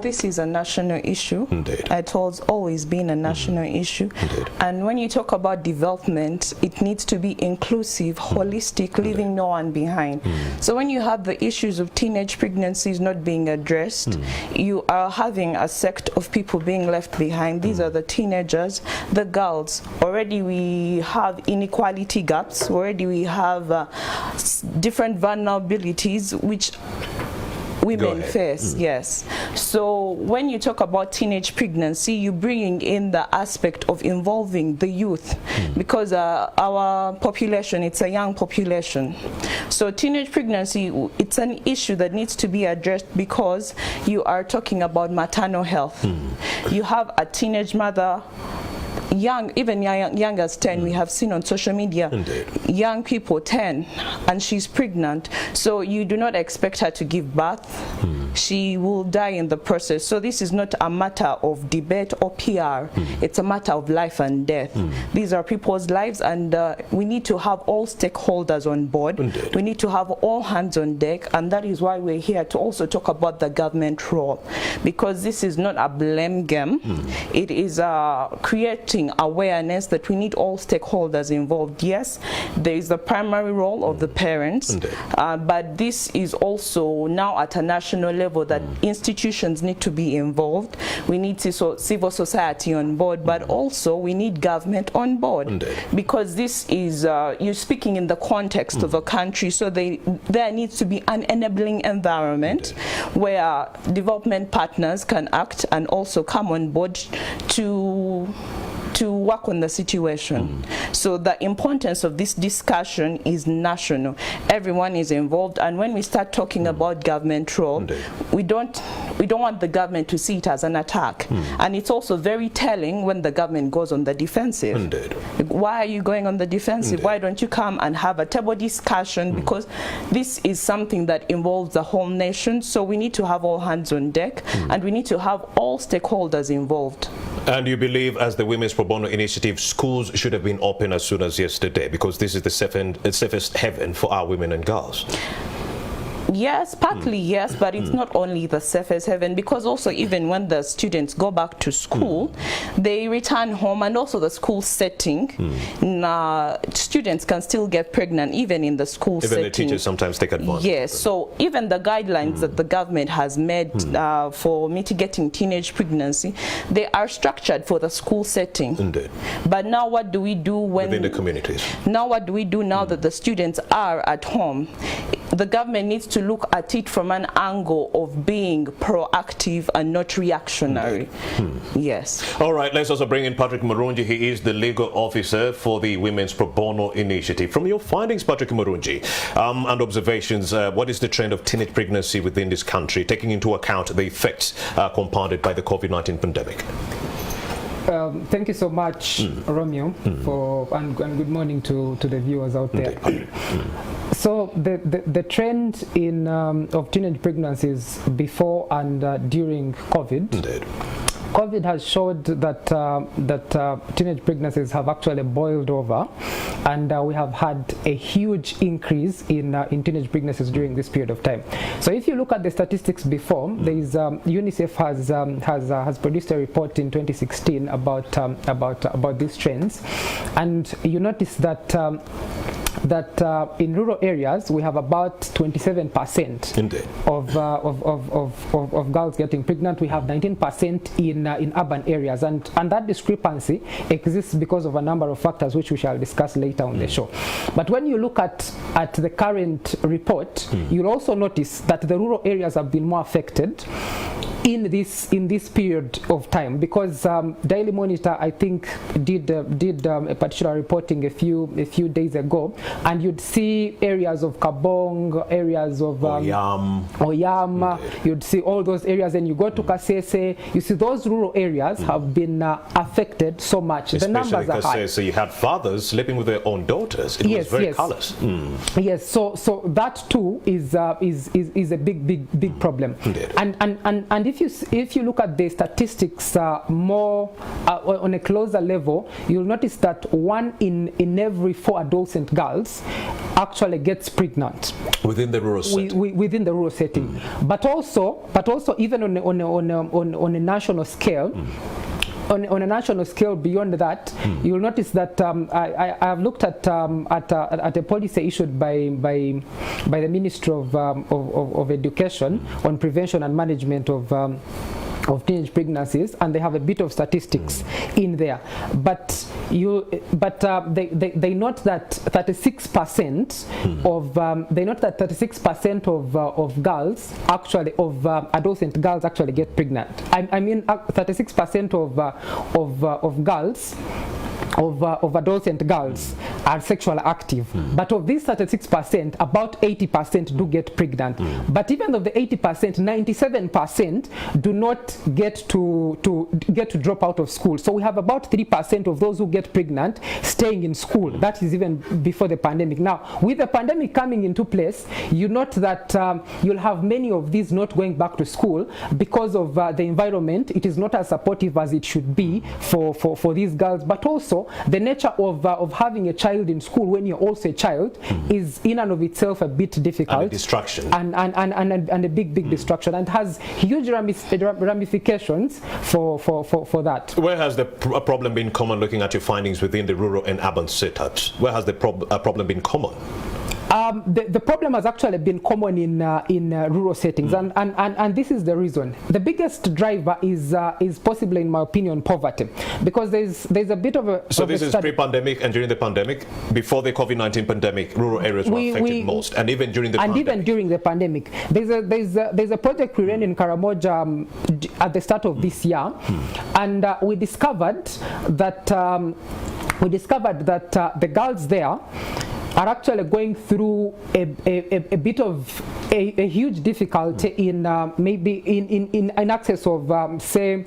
This is a national issue. Indeed. It has always been a national issue. Indeed. And when you talk about development, it needs to be inclusive, holistic, leaving no one behind. So when you have the issues of teenage pregnancies not being addressed, you are having a sect of people being left behind. These are the teenagers, the girls. Already we have inequality gaps. Already we have different vulnerabilities which women face, yes. So when you talk about teenage pregnancy, you're bringing in the aspect of involving the youth, because our population, it's a young population. So teenage pregnancy, it's an issue that needs to be addressed because you are talking about maternal health. You have a teenage mother, even young as 10, we have seen on social media. Indeed. Young people 10 and she's pregnant, so you do not expect her to give birth. She will die in the process. So this is not a matter of debate or PR. It's a matter of life and death. These are people's lives, and we need to have all stakeholders on board. Indeed. We need to have all hands on deck, and that is why we're here to also talk about the government role, because this is not a blame game. It is creating awareness that we need all stakeholders involved. Yes, there is the primary role of the parents, but this is also now at a national level that institutions need to be involved. We need civil society on board, but also we need government on board, because this is you're speaking in the context of a country, so there needs to be an enabling environment where development partners can act and also come on board to work on the situation. So the importance of this discussion is national. Everyone is involved, and when we start talking about government role, we don't want the government to see it as an attack. And it's also very telling when the government goes on the defensive. Why are you going on the defensive? Why don't you come and have a table discussion? Because this is something that involves the whole nation, so we need to have all hands on deck, and we need to have all stakeholders involved. And you believe, as the Women's Pro Bono Initiative, schools should have been open as soon as yesterday, because this is the safest haven for our women and girls? Yes, partly yes, but it's not only the safest haven, because also even when the students go back to school, they return home, and also the school setting, students can still get pregnant even in the school setting. Even the teachers sometimes take advantage. Yes, so even the guidelines that the government has made for mitigating teenage pregnancy, they are structured for the school setting. Indeed. But now what do we do when... within the communities. Now what do we do now that the students are at home? The government needs to look at it from an angle of being proactive and not reactionary. Yes. All right, let's also bring in Patrick Murungi. He is the legal officer for the Women's Pro Bono Initiative. From your findings, Patrick Murungi, and observations, what is the trend of teenage pregnancy within this country, taking into account the effects compounded by the COVID-19 pandemic? Thank you so much, Romeo, and good morning to the viewers out there. So the trend in of teenage pregnancies before and during COVID. COVID has showed that teenage pregnancies have actually boiled over, and we have had a huge increase in teenage pregnancies during this period of time. So if you look at the statistics before, there is UNICEF has produced a report in 2016 about these trends, and you notice that in rural areas we have about 27% of girls getting pregnant. We have 19% in urban areas, and that discrepancy exists because of a number of factors which we shall discuss later on the show. But when you look at the current report, you'll also notice that the rural areas have been more affected in this period of time, because Daily Monitor, I think, did a particular reporting a few days ago, and you'd see areas of Kabong, areas of Oyam, you'd see all those areas, and you go to Kasese, you see those rural areas have been affected so much. Especially the numbers are high. So you had fathers sleeping with their own daughters. It was very callous. Yes, so that too is a big problem. And if if you look at the statistics more on a closer level, you'll notice that 1 in every 4 adolescent girls actually gets pregnant within the rural setting. Within the rural setting, but also even on a national scale. On a national scale beyond that, you'll notice that I have looked at a policy issued by the Ministry of Education on prevention and management of teenage pregnancies, and they have a bit of statistics in there. But they note that 36% of girls actually adolescent girls actually get pregnant. I mean 36% of girls. Of adolescent girls are sexually active, but of these 36%, about 80% do get pregnant. But even of the 80%, 97% do not get to drop out of school. So we have about 3% of those who get pregnant staying in school. That is even before the pandemic. Now, with the pandemic coming into place, you note that you'll have many of these not going back to school because of the environment. It is not as supportive as it should be for these girls, but also the nature of having a child in school when you're also a child is in and of itself a bit difficult. And a distraction. And a big distraction, and has huge ramifications for that. Where has the problem been common, looking at your findings within the rural and urban setups? Where has the problem been common? The problem has actually been common in rural settings, and this is the reason. The biggest driver is possibly, in my opinion, poverty, because there's a bit of a. So this is pre-pandemic and during the pandemic. Before the COVID-19 pandemic, rural areas were affected most, and even during the pandemic. Even during the pandemic, there's a project we ran in Karamoja at the start of this year, and we discovered that the girls there are actually going through a bit of a huge difficulty in maybe in access of say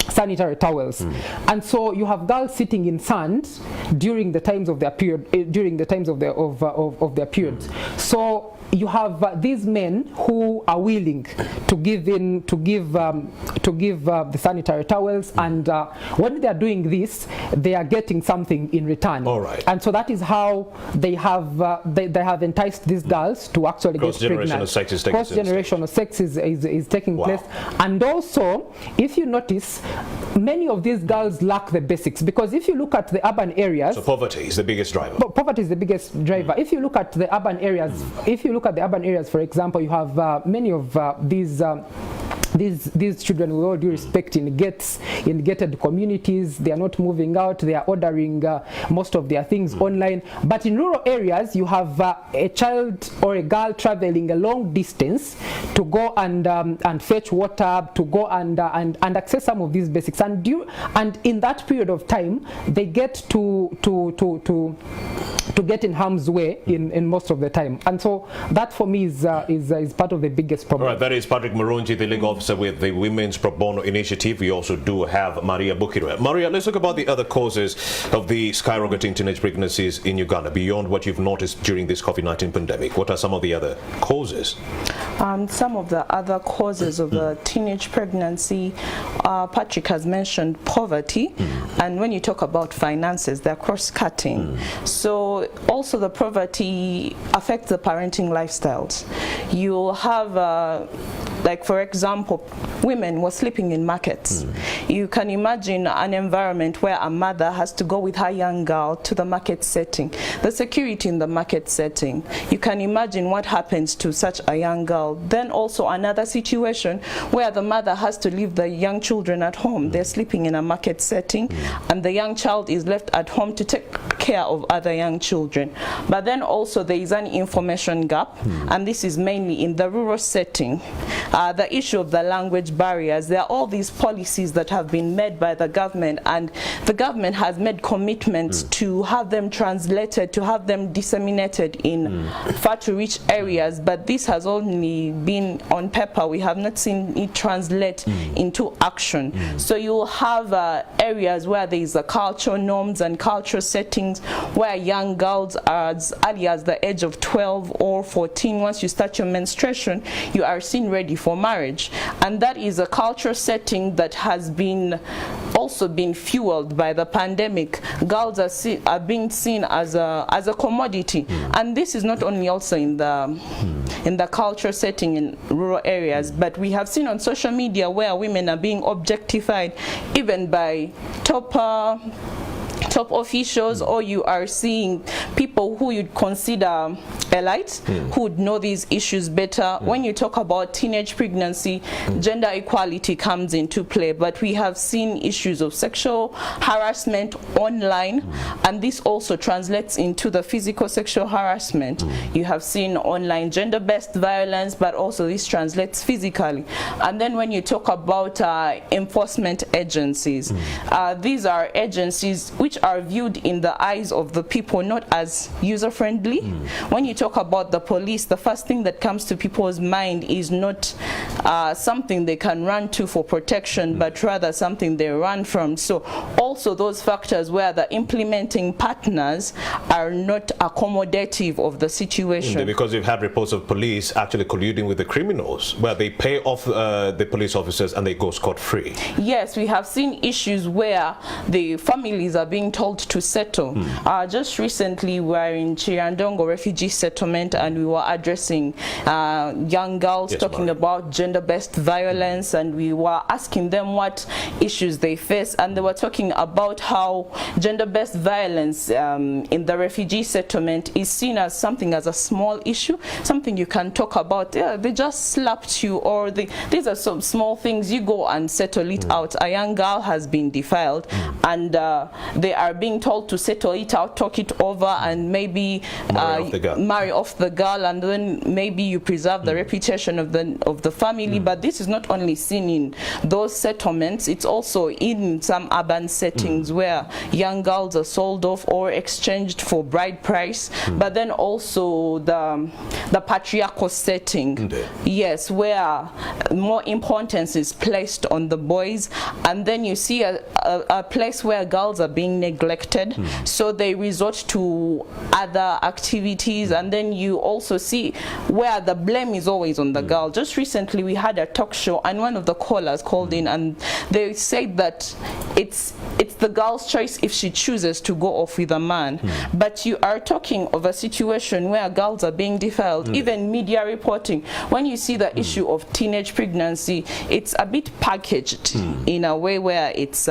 sanitary towels, and so you have girls sitting in sand during the times of their period, of their periods. So you have these men who are willing to give the sanitary towels, and when they are doing this, they are getting something in return. All right. And so that is how they have enticed these girls to actually get pregnant. Cross-generational sex is taking place, and also, if you notice, many of these girls lack the basics, because if you look at the urban areas, so poverty is the biggest driver. Poverty is the biggest driver. If you look at the urban areas, for example, you have many of these children, with all due respect, in gated communities. They are not moving out. They are ordering most of their things online. But in rural areas, you have a child or a girl traveling a long distance to go and fetch water, to go and access some of these basics. And in that period of time, they get to get in harm's way in most of the time. And so that, for me, is part of the biggest problem. All right, that is Patrick Murungi, the legal officer with the Women's Pro Bono Initiative. We also do have Maria Bukirwe. Maria, let's talk about the other causes of the skyrocketing teenage pregnancies in Uganda, beyond what you've noticed during this COVID-19 pandemic. What are some of the other causes? Some of the other causes of the teenage pregnancy, Patrick has mentioned poverty, and when you talk about finances, they're cross-cutting. So also the poverty affects the parenting lifestyles. You'll have like, for example, women were sleeping in markets. You can imagine an environment where a mother has to go with her young girl to the market setting. The security in the market setting. You can imagine what happens to such a young girl. Then also another situation where the mother has to leave the young children at home. They're sleeping in a market setting, and the young child is left at home to take care of other young children. But then also there is an information gap, and this is mainly in the rural setting. The issue of the language barriers. There are all these policies that have been made by the government, and the government has made commitments to have them translated, to have them disseminated in far to reach areas, but this has only been on paper. We have not seen it translate into action. So you'll have areas where there is cultural norms and cultural settings where young girls are as early as the age of 12 or 14, once you start your menstruation, you are seen ready before marriage. And that is a cultural setting that has also been fueled by the pandemic. Girls are being seen as a commodity. And this is not only also in the cultural setting in rural areas, but we have seen on social media where women are being objectified even by top officials, or you are seeing people who you'd consider elites who would know these issues better. When you talk about teenage pregnancy, gender equality comes into play, but we have seen issues of sexual harassment online, and this also translates into the physical sexual harassment. You have seen online gender-based violence, but also this translates physically. And then when you talk about enforcement agencies, these are agencies which are viewed in the eyes of the people not as user-friendly. When you talk about the police, the first thing that comes to people's mind is not something they can run to for protection, but rather something they run from. So also those factors where the implementing partners are not accommodative of the situation. Because you've had reports of police actually colluding with the criminals, where they pay off the police officers and they go scot-free. Yes, we have seen issues where the families are being told to settle. Just recently we were in Chirandongo refugee settlement, and we were addressing young girls, talking about gender-based violence, and we were asking them what issues they face, and they were talking about how gender-based violence in the refugee settlement is seen as something, as a small issue, something you can talk about. Yeah, they just slapped you, or these are some small things, you go and settle it out. A young girl has been defiled, and they are being told to settle it out, talk it over, and maybe marry off the girl, and then maybe you preserve the reputation of the family. But this is not only seen in those settlements, it's also in some urban settings where young girls are sold off or exchanged for bride price. But then also the patriarchal setting, yes, where more importance is placed on the boys, and then you see a place where girls are being neglected, so they resort to other activities, and then you also see where the blame is always on the girl. Just recently we had a talk show, and one of the callers called in, and they said that it's the girl's choice if she chooses to go off with a man. But you are talking of a situation where girls are being defiled. Even media reporting, when you see the issue of teenage pregnancy, it's a bit packaged in a way where it's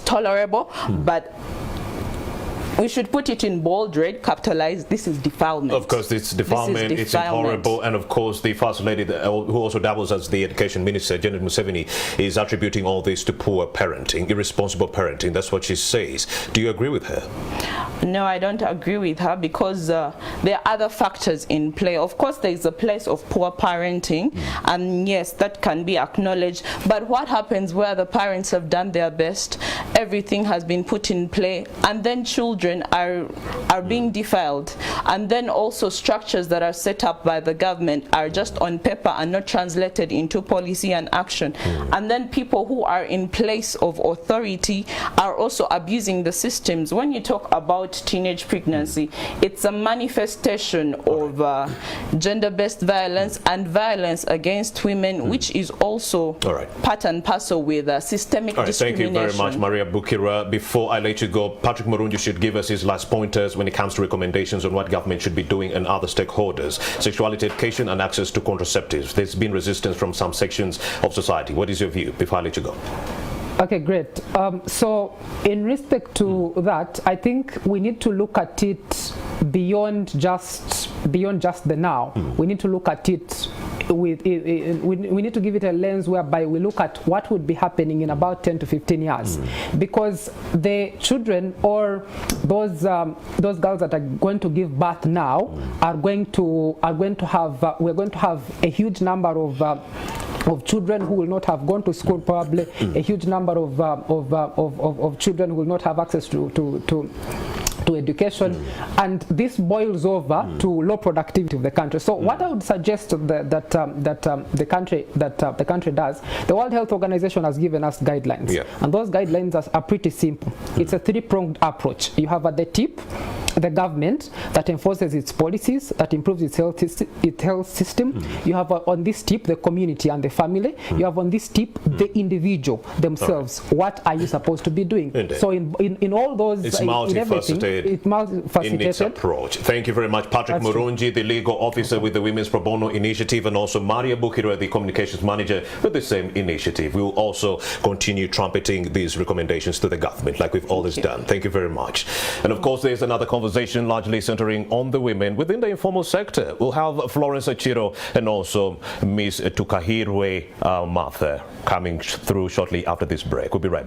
tolerable, but we should put it in bold, red, capitalized. This is defilement. Of course, it's defilement, it's horrible, and of course the First Lady, who also doubles as the Education Minister, Janet Museveni, is attributing all this to poor parenting, irresponsible parenting. That's what she says. Do you agree with her? No, I don't agree with her, because there are other factors in play. Of course, there is a place of poor parenting, and yes, that can be acknowledged. But what happens where the parents have done their best, everything has been put in play, and then children are being defiled, and then also structures that are set up by the government are just on paper and not translated into policy and action. And then people who are in place of authority are also abusing the systems. When you talk about teenage pregnancy, it's a manifestation of gender-based violence and violence against women, which is also part and parcel with systemic discrimination. Thank you very much, Maria Bukira. Before I let you go, Patrick Murungi should give us his last pointers when it comes to recommendations on what government should be doing and other stakeholders. Sexuality education and access to contraceptives. There's been resistance from some sections of society. What is your view before I let you go? Okay, great. So in respect to that, I think we need to look at it beyond just the now. We need to look at it with we need to give it a lens whereby we look at what would be happening in about 10 to 15 years, because the children or those girls that are going to give birth now are going to have we're going to have a huge number of children who will not have gone to school, probably a huge number of children who will not have access to education, and this boils over to low productivity of the country. So what I would suggest that the country does, the World Health Organization has given us guidelines, and those guidelines are pretty simple. It's a three-pronged approach. You have at the tip the government that enforces its policies, that improves its health system. You have on this tip the community and the family. You have on this tip the individual themselves. What are you supposed to be doing? Indeed. So in all those, it's in multifaceted, it's multifaceted in its approach. Thank you very much, Patrick Murungi, the legal officer with the Women's Pro Bono Initiative, and also Maria Bukira, the communications manager with the same initiative. We will also continue trumpeting these recommendations to the government like we've always done. Thank you very much. And of course, there's another conversation largely centering on the women within the informal sector. We'll have Florence Achiro and also Ms. Tukahirwe Martha coming through shortly after this break. We'll be right back.